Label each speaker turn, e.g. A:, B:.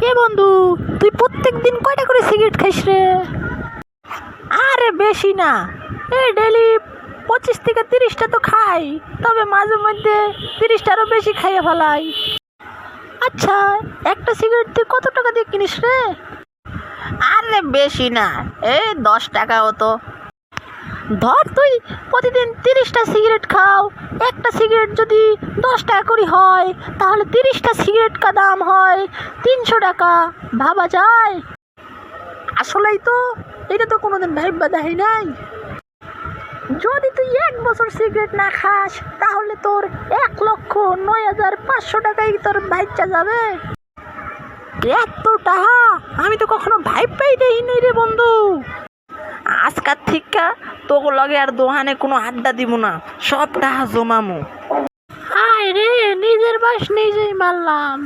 A: এ বন্ধু, তুই প্রত্যেক দিন কয়টা করে সিগারেট খাইস রে? আরে বেশি না, এই ডেলি 25 থেকে 30টা তো খাই, তবে মাঝে মধ্যে 30টারও বেশি খাইয়ে ফেলাই। আচ্ছা, একটা সিগারেট তুই কত টাকা দিয়ে কিনিস রে? আরে বেশি না, এই 10 টাকা হতো। ধর তুই প্রতিদিন 30টা সিগারেট খাও, একটা সিগারেট যদি 10 টাকা করে হয়, তাহলে 30টা সিগারেট কা দাম হয় 300 টাকা। ভাবা যায়? আসলেই তো, এটা তো কোনোদিন ভাইবা দেখাই নাই। যদি তুই 1 বছর সিগারেট না খাস, তাহলে তোর 1,09,500 টাকাই তোর বাইচা যাবে। এত টাকা আমি তো কখনো ভাইবাই দেখিনি রে বন্ধু। আজকাল থেকে তোকে লগে আর দোকানে কোনো আড্ডা দিব না, সব টাকা জমামু। হায় রে, নিজের বাস নিজেই মারলাম।